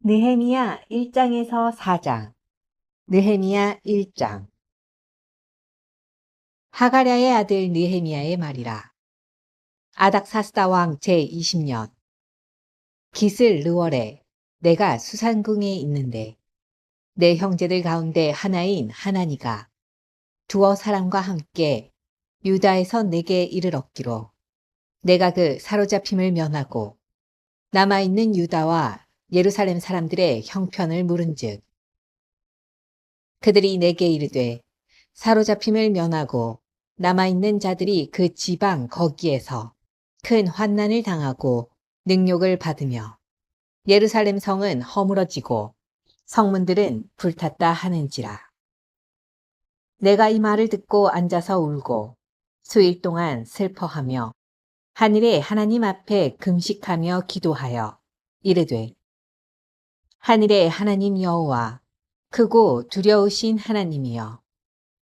느헤미야 1장에서 4장. 느헤미야 1장. 하가랴의 아들 느헤미야의 말이라. 아닥사스다 왕 제20년. 기슬 르월에 내가 수산궁에 있는데 내 형제들 가운데 하나인 하나니가 두어 사람과 함께 유다에서 내게 이를 얻기로 내가 그 사로잡힘을 면하고 남아있는 유다와 예루살렘 사람들의 형편을 물은즉 그들이 내게 이르되 사로잡힘을 면하고 남아있는 자들이 그 지방 거기에서 큰 환난을 당하고 능욕을 받으며 예루살렘 성은 허물어지고 성문들은 불탔다 하는지라. 내가 이 말을 듣고 앉아서 울고 수일 동안 슬퍼하며 하늘의 하나님 앞에 금식하며 기도하여 이르되 하늘의 하나님 여호와 크고 두려우신 하나님이여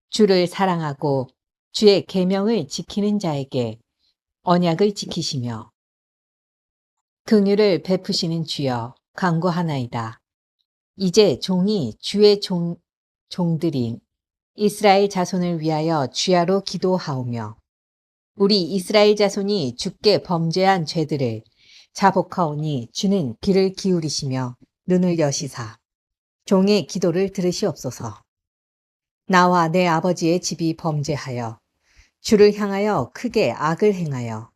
주를 사랑하고 주의 계명을 지키는 자에게 언약을 지키시며 긍휼을 베푸시는 주여 간구하나이다. 이제 종이 주의 종들인 이스라엘 자손을 위하여 주야로 기도하오며 우리 이스라엘 자손이 주께 범죄한 죄들을 자복하오니 주는 귀를 기울이시며 눈을 여시사 종의 기도를 들으시옵소서. 나와 내 아버지의 집이 범죄하여 주를 향하여 크게 악을 행하여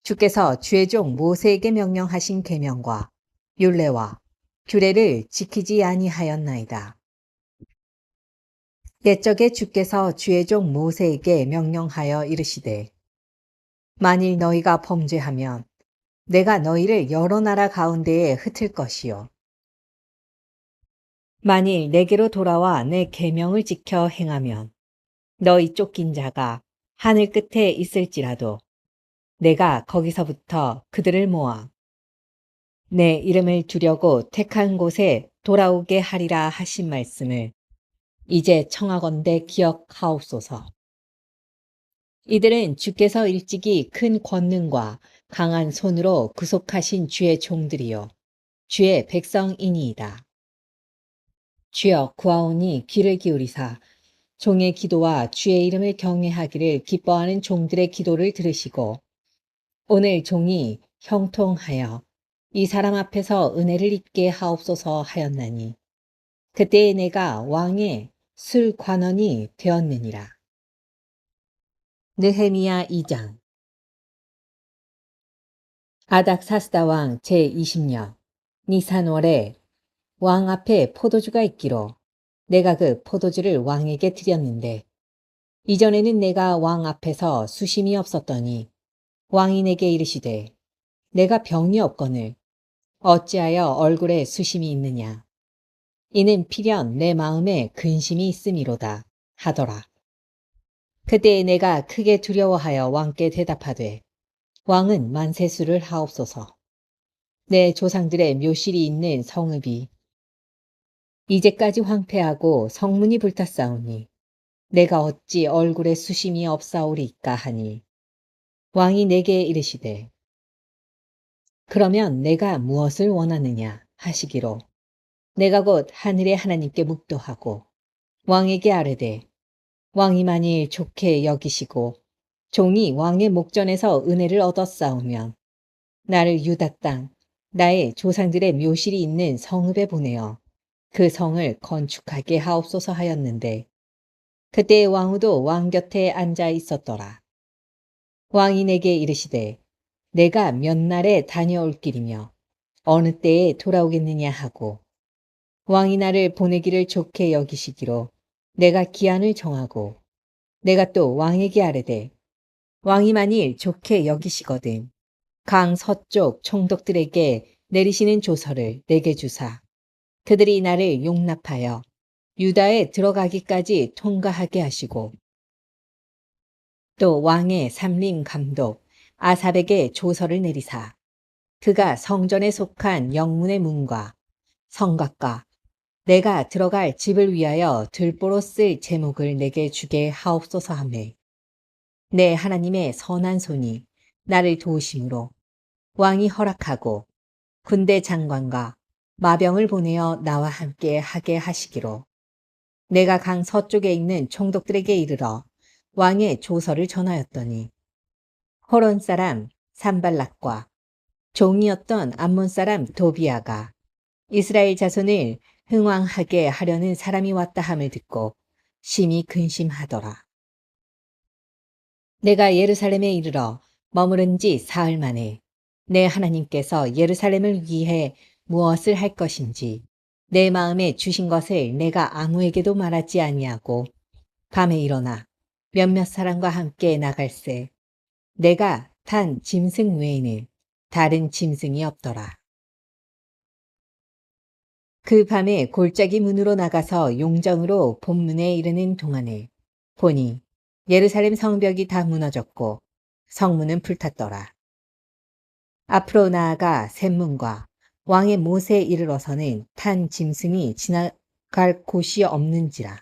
주께서 주의 종 모세에게 명령하신 계명과 율례와 규례를 지키지 아니하였나이다. 옛적에 주께서 주의 종 모세에게 명령하여 이르시되 만일 너희가 범죄하면 내가 너희를 여러 나라 가운데에 흩을 것이요 만일 내게로 돌아와 내 계명을 지켜 행하면 너희 쫓긴 자가 하늘 끝에 있을지라도 내가 거기서부터 그들을 모아 내 이름을 두려고 택한 곳에 돌아오게 하리라 하신 말씀을 이제 청하건대 기억하옵소서. 이들은 주께서 일찍이 큰 권능과 강한 손으로 구속하신 주의 종들이요 주의 백성이니이다. 주여 구하오니 귀를 기울이사 종의 기도와 주의 이름을 경외하기를 기뻐하는 종들의 기도를 들으시고 오늘 종이 형통하여 이 사람 앞에서 은혜를 입게 하옵소서 하였나니 그때에 내가 왕의 술관원이 되었느니라. 느헤미야 2장. 아닥사스다 왕 제20년 니산월에 왕 앞에 포도주가 있기로 내가 그 포도주를 왕에게 드렸는데 이전에는 내가 왕 앞에서 수심이 없었더니 왕이 내게 이르시되 내가 병이 없거늘 어찌하여 얼굴에 수심이 있느냐 이는 필연 내 마음에 근심이 있음이로다 하더라. 그때 내가 크게 두려워하여 왕께 대답하되 왕은 만세수를 하옵소서. 내 조상들의 묘실이 있는 성읍이 이제까지 황폐하고 성문이 불탔사오니 내가 어찌 얼굴에 수심이 없사오리까 하니 왕이 내게 이르시되 그러면 내가 무엇을 원하느냐 하시기로 내가 곧 하늘의 하나님께 묵도하고 왕에게 아뢰되 왕이 만일 좋게 여기시고 종이 왕의 목전에서 은혜를 얻었사오면 나를 유다 땅 나의 조상들의 묘실이 있는 성읍에 보내어 그 성을 건축하게 하옵소서 하였는데 그때 왕후도 왕 곁에 앉아 있었더라. 왕이 내게 이르시되 내가 몇 날에 다녀올 길이며 어느 때에 돌아오겠느냐 하고 왕이 나를 보내기를 좋게 여기시기로 내가 기한을 정하고 내가 또 왕에게 아뢰되 왕이 만일 좋게 여기시거든 강 서쪽 총독들에게 내리시는 조서를 내게 주사 그들이 나를 용납하여 유다에 들어가기까지 통과하게 하시고 또 왕의 삼림 감독 아삽에게 조서를 내리사 그가 성전에 속한 영문의 문과 성곽과 내가 들어갈 집을 위하여 들보로 쓸 제목을 내게 주게 하옵소서 하매 내 하나님의 선한 손이 나를 도우심으로 왕이 허락하고 군대 장관과 마병을 보내어 나와 함께 하게 하시기로 내가 강 서쪽에 있는 총독들에게 이르러 왕의 조서를 전하였더니 호론 사람 산발락과 종이었던 암몬 사람 도비아가 이스라엘 자손을 흥왕하게 하려는 사람이 왔다 함을 듣고 심히 근심하더라. 내가 예루살렘에 이르러 머무른 지 사흘 만에 내 하나님께서 예루살렘을 위해 무엇을 할 것인지 내 마음에 주신 것을 내가 아무에게도 말하지 아니하고 밤에 일어나 몇몇 사람과 함께 나갈새 내가 탄 짐승 외에는 다른 짐승이 없더라. 그 밤에 골짜기 문으로 나가서 용정으로 본문에 이르는 동안에 보니 예루살렘 성벽이 다 무너졌고 성문은 불탔더라. 앞으로 나아가 샘문과 왕의 못에 이르러서는 탄 짐승이 지나갈 곳이 없는지라.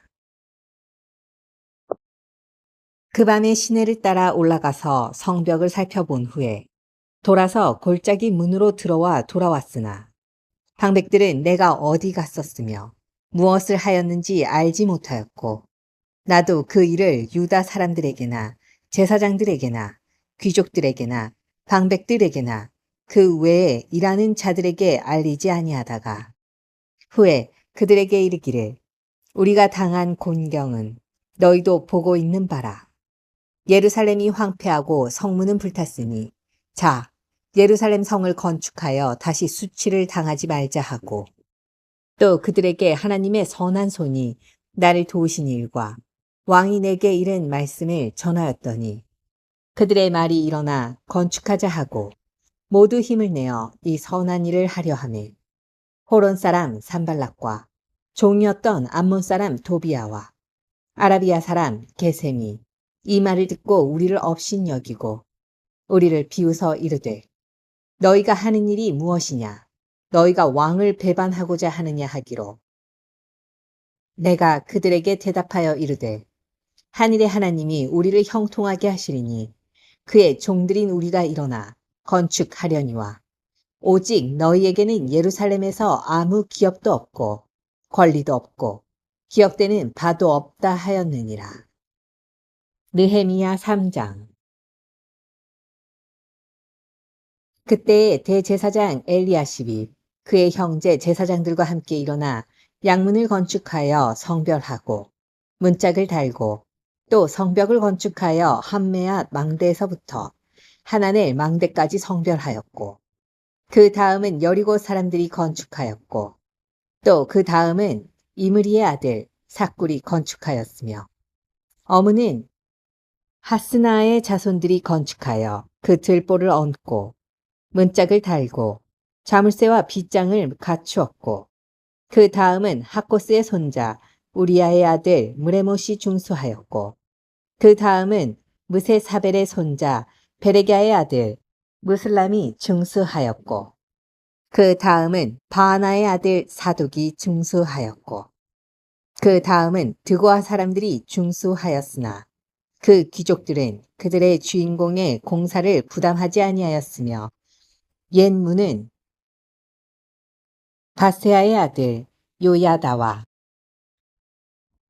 그 밤에 시내를 따라 올라가서 성벽을 살펴본 후에 돌아서 골짜기 문으로 들어와 돌아왔으나 방백들은 내가 어디 갔었으며 무엇을 하였는지 알지 못하였고 나도 그 일을 유다 사람들에게나 제사장들에게나 귀족들에게나 방백들에게나 그 외에 일하는 자들에게 알리지 아니하다가 후에 그들에게 이르기를 우리가 당한 곤경은 너희도 보고 있는 바라. 예루살렘이 황폐하고 성문은 불탔으니 자 예루살렘 성을 건축하여 다시 수치를 당하지 말자 하고 또 그들에게 하나님의 선한 손이 나를 도우신 일과 왕이 내게 이른 말씀을 전하였더니 그들의 말이 일어나 건축하자 하고 모두 힘을 내어 이 선한 일을 하려 하매 호론 사람 산발락과 종이었던 암몬 사람 도비아와 아라비아 사람 게셈이 이 말을 듣고 우리를 업신여기고 우리를 비웃어 이르되 너희가 하는 일이 무엇이냐 너희가 왕을 배반하고자 하느냐 하기로 내가 그들에게 대답하여 이르되 하늘의 하나님이 우리를 형통하게 하시리니 그의 종들인 우리가 일어나 건축하려니와 오직 너희에게는 예루살렘에서 아무 기업도 없고 권리도 없고 기억되는 바도 없다 하였느니라. 느헤미야 3장. 그때에 대제사장 엘리야십이 그의 형제 제사장들과 함께 일어나 양문을 건축하여 성별하고 문짝을 달고 또 성벽을 건축하여 함메앗 망대에서부터 하나넬 망대까지 성별하였고 그 다음은 여리고 사람들이 건축하였고 또 그 다음은 이므리의 아들 삭굴이 건축하였으며 어문은 하스나의 자손들이 건축하여 그 들보를 얹고 문짝을 달고 자물쇠와 빗장을 갖추었고 그 다음은 하코스의 손자 우리아의 아들 무레못이 중수하였고 그 다음은 무세사벨의 손자 베레갸의 아들 무슬람이 중수하였고 그 다음은 바하나의 아들 사독이 중수하였고 그 다음은 드고아 사람들이 중수하였으나 그 귀족들은 그들의 주인공의 공사를 부담하지 아니하였으며 옛 문은 바세아의 아들 요야다와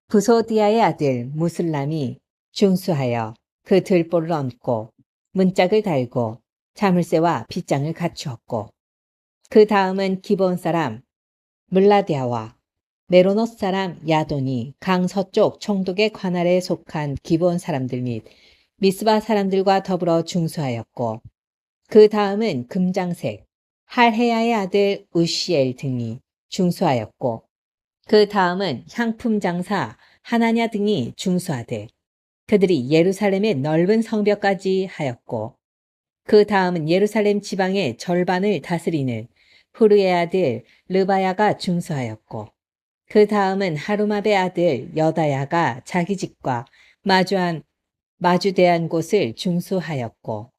부소디아의 아들 무슬람이 중수하여 그 들보를 얹고 문짝을 달고 자물쇠와 빗장을 갖추었고 그 다음은 기브온 사람 물라디아와 메로노스 사람 야돈이 강 서쪽 총독의 관할에 속한 기브온 사람들 및 미스바 사람들과 더불어 중수하였고 그 다음은 금장색 할헤야의 아들 우시엘 등이 중수하였고 그 다음은 향품 장사 하나냐 등이 중수하되 그들이 예루살렘의 넓은 성벽까지 하였고 그 다음은 예루살렘 지방의 절반을 다스리는 후르의 아들 르바야가 중수하였고 그 다음은 하루마베 아들 여다야가 자기 집과 마주대한 곳을 중수하였고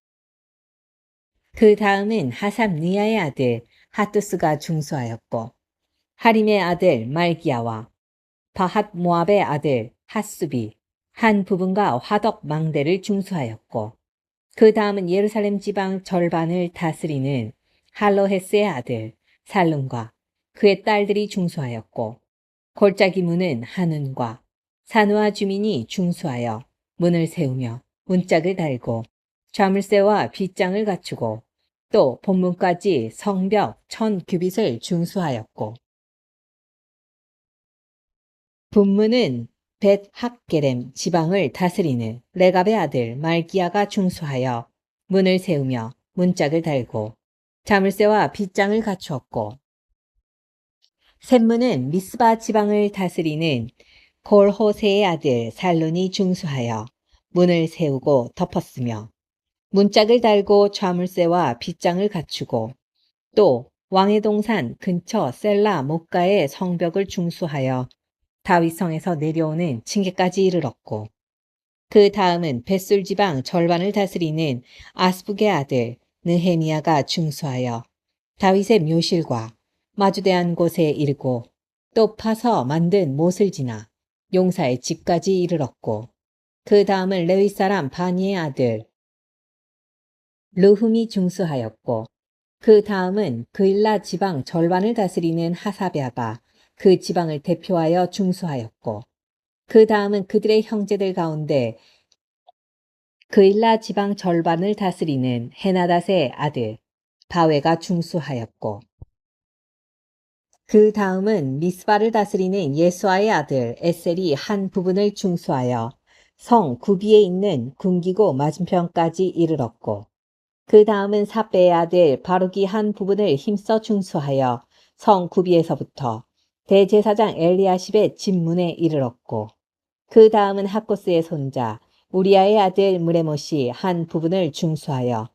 그 다음은 하삼니아의 아들 하투스가 중수하였고 하림의 아들 말기야와 바핫 모압의 아들 핫수비 한 부분과 화덕 망대를 중수하였고 그 다음은 예루살렘 지방 절반을 다스리는 할로헤스의 아들 살룸과 그의 딸들이 중수하였고 골짜기 문은 한운과 산우아 주민이 중수하여 문을 세우며 문짝을 달고 자물쇠와 빗장을 갖추고 또 본문까지 성벽 1000규빗을 중수하였고 분문은 벳 학게렘 지방을 다스리는 레갑의 아들 말기야가 중수하여 문을 세우며 문짝을 달고 자물쇠와 빗장을 갖추었고 샘문은 미스바 지방을 다스리는 골호세의 아들 살룬이 중수하여 문을 세우고 덮었으며 문짝을 달고 좌물쇠와 빗장을 갖추고 또 왕의 동산 근처 셀라 목가의 성벽을 중수하여 다윗성에서 내려오는 층계까지 이르렀고 그 다음은 벳술 지방 절반을 다스리는 아스북의 아들 느헤미야가 중수하여 다윗의 묘실과 마주대한 곳에 이르고 또 파서 만든 못을 지나 용사의 집까지 이르렀고 그 다음은 레위 사람 바니의 아들 르훔이 중수하였고 그 다음은 그일라 지방 절반을 다스리는 하사랴가 그 지방을 대표하여 중수하였고 그 다음은 그들의 형제들 가운데 그일라 지방 절반을 다스리는 헤나닷의 아들 바웨가 중수하였고 그 다음은 미스바를 다스리는 예수아의 아들 에셀이 한 부분을 중수하여 성 구비에 있는 군기고 맞은편까지 이르렀고 그 다음은 삽배의 아들 바룩이 한 부분을 힘써 중수하여 성 구비에서부터 대제사장 엘리야십의 집문에 이르렀고 그 다음은 학고스의 손자 우리아의 아들 무레못이 한 부분을 중수하여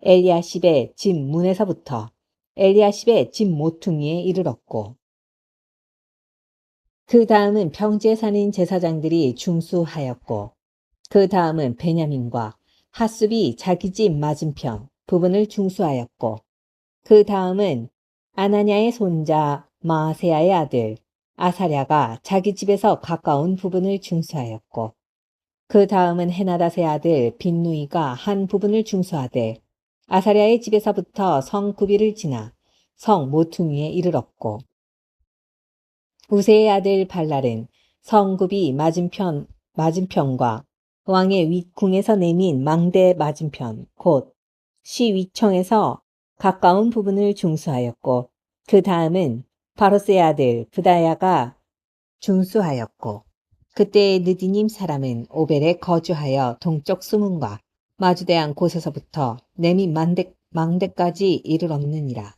엘리야십의 집문에서부터 엘리야십의 집 모퉁이에 이르렀고 그 다음은 평지에 사는 제사장들이 중수하였고 그 다음은 베냐민과 하숲이 자기 집 맞은편 부분을 중수하였고 그 다음은 아나냐의 손자 마아세야의 아들 아사랴가 자기 집에서 가까운 부분을 중수하였고 그 다음은 헤나닷의 아들 빈누이가 한 부분을 중수하되 아사랴의 집에서부터 성 구비를 지나 성 모퉁이에 이르렀고 우세의 아들 발랄은 성 구비 맞은편과 왕의 윗궁에서 내민 망대 맞은편 곧 시위청에서 가까운 부분을 중수하였고 그 다음은 바로스의 아들 브다야가 중수하였고 그때 느디님 사람은 오벨에 거주하여 동쪽 수문과 마주대한 곳에서부터 내민 망대까지 이르렀느니라.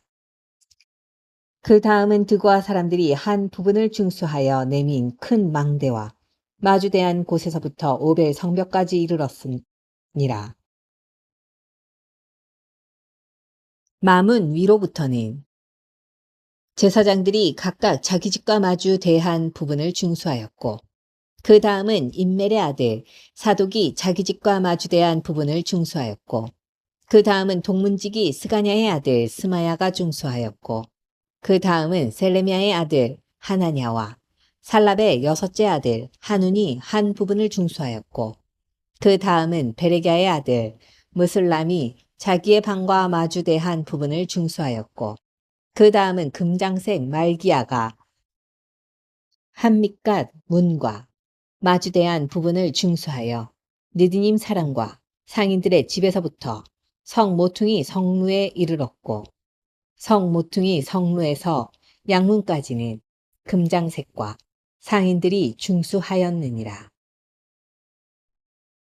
그 다음은 드고아 사람들이 한 부분을 중수하여 내민 큰 망대와 마주대한 곳에서부터 오벨 성벽까지 이르렀느니라. 마문 위로부터는 제사장들이 각각 자기 집과 마주대한 부분을 중수하였고 그 다음은 임멜의 아들 사독이 자기 집과 마주대한 부분을 중수하였고 그 다음은 동문지기 스가냐의 아들 스마야가 중수하였고 그 다음은 셀레미야의 아들 하나냐와 살랍의 여섯째 아들 한운이 한 부분을 중수하였고 그 다음은 베레갸의 아들 무슬람이 자기의 방과 마주대한 부분을 중수하였고 그 다음은 금장색 말기야가 한밑갓 문과 마주대한 부분을 중수하여 느디님 사람과 상인들의 집에서부터 성 모퉁이 성루에 이르렀고 성 모퉁이 성루에서 양문까지는 금장색과 상인들이 중수하였느니라.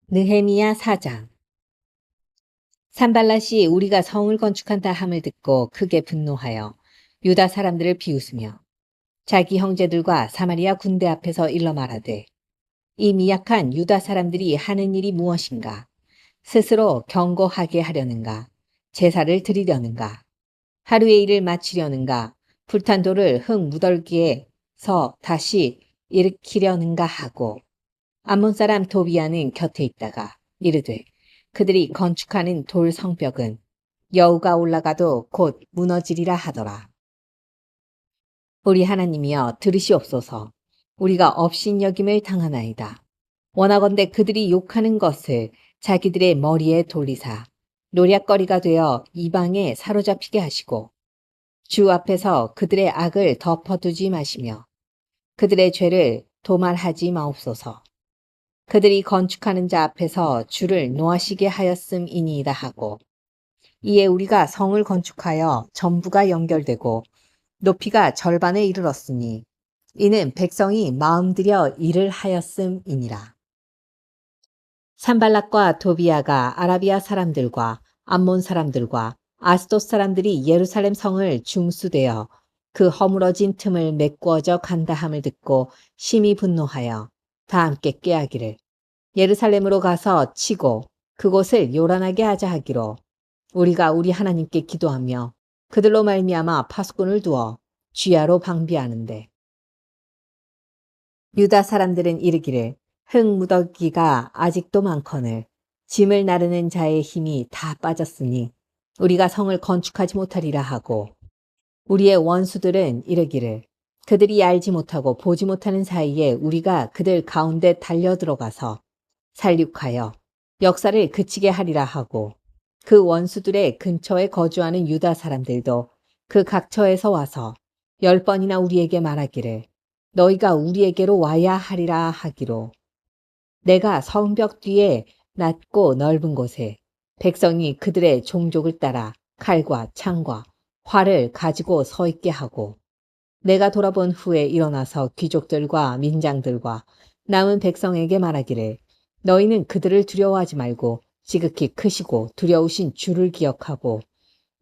느헤미야 4장. 산발랏이 우리가 성을 건축한다 함을 듣고 크게 분노하여 유다 사람들을 비웃으며 자기 형제들과 사마리아 군대 앞에서 일러 말하되 이 미약한 유다 사람들이 하는 일이 무엇인가? 스스로 경고하게 하려는가? 제사를 드리려는가? 하루의 일을 마치려는가? 불탄 돌을 흙 무덜기에서 다시 일으키려는가 하고 암몬 사람 도비아는 곁에 있다가 이르되 그들이 건축하는 돌 성벽은 여우가 올라가도 곧 무너지리라 하더라. 우리 하나님이여 들으시옵소서. 우리가 업신여김을 당하나이다. 원하건대 그들이 욕하는 것을 자기들의 머리에 돌리사 노략거리가 되어 이방에 사로잡히게 하시고 주 앞에서 그들의 악을 덮어두지 마시며 그들의 죄를 도말하지 마옵소서. 그들이 건축하는 자 앞에서 주를 노하시게 하였음이니이다 하고 이에 우리가 성을 건축하여 전부가 연결되고 높이가 절반에 이르렀으니 이는 백성이 마음들여 일을 하였음이니라. 산발락과 도비아가 아라비아 사람들과 암몬 사람들과 아스돗 사람들이 예루살렘 성을 중수되어 그 허물어진 틈을 메꾸어져 간다함을 듣고 심히 분노하여 다 함께 꾀하기를 예루살렘으로 가서 치고 그곳을 요란하게 하자 하기로 우리가 우리 하나님께 기도하며 그들로 말미암아 파수꾼을 두어 쥐야로 방비하는데 유다 사람들은 이르기를 흙 무더기가 아직도 많거늘 짐을 나르는 자의 힘이 다 빠졌으니 우리가 성을 건축하지 못하리라 하고 우리의 원수들은 이르기를 그들이 알지 못하고 보지 못하는 사이에 우리가 그들 가운데 달려들어가서 살육하여 역사를 그치게 하리라 하고 그 원수들의 근처에 거주하는 유다 사람들도 그 각처에서 와서 10번이나 우리에게 말하기를 너희가 우리에게로 와야 하리라 하기로 내가 성벽 뒤에 낮고 넓은 곳에 백성이 그들의 종족을 따라 칼과 창과 활을 가지고 서 있게 하고 내가 돌아본 후에 일어나서 귀족들과 민장들과 남은 백성에게 말하기를 너희는 그들을 두려워하지 말고 지극히 크시고 두려우신 주를 기억하고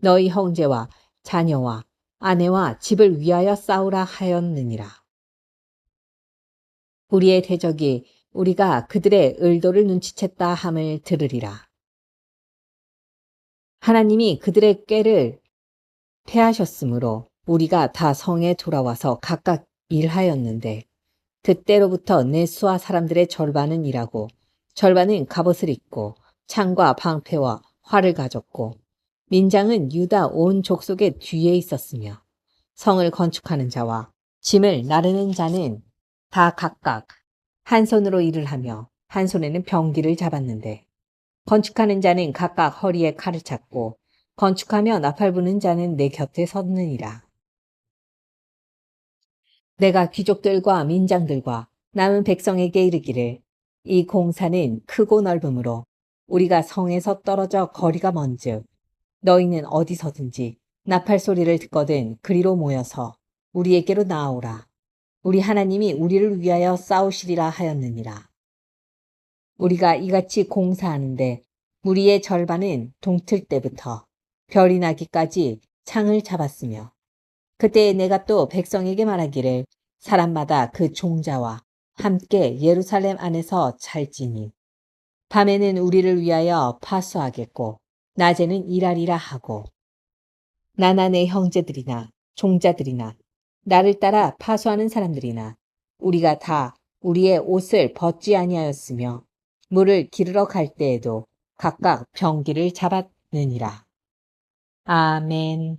너희 형제와 자녀와 아내와 집을 위하여 싸우라 하였느니라. 우리의 대적이 우리가 그들의 의도를 눈치챘다 함을 들으리라. 하나님이 그들의 꾀를 패하셨으므로 우리가 다 성에 돌아와서 각각 일하였는데 그때로부터 내 수하 사람들의 절반은 일하고 절반은 갑옷을 입고 창과 방패와 활을 가졌고 민장은 유다 온 족속의 뒤에 있었으며 성을 건축하는 자와 짐을 나르는 자는 다 각각 한 손으로 일을 하며 한 손에는 병기를 잡았는데 건축하는 자는 각각 허리에 칼을 찾고 건축하며 나팔 부는 자는 내 곁에 섰느니라. 내가 귀족들과 민장들과 남은 백성에게 이르기를 이 공사는 크고 넓으므로 우리가 성에서 떨어져 거리가 먼즉 너희는 어디서든지 나팔 소리를 듣거든 그리로 모여서 우리에게로 나아오라. 우리 하나님이 우리를 위하여 싸우시리라 하였느니라. 우리가 이같이 공사하는데 무리의 절반은 동틀 때부터 별이 나기까지 창을 잡았으며 그때 내가 또 백성에게 말하기를 사람마다 그 종자와 함께 예루살렘 안에서 잘지니 밤에는 우리를 위하여 파수하겠고 낮에는 일하리라 하고 나나 내 형제들이나 종자들이나 나를 따라 파수하는 사람들이나 우리가 다 우리의 옷을 벗지 아니하였으며 물을 기르러 갈 때에도 각각 병기를 잡았느니라. 아멘.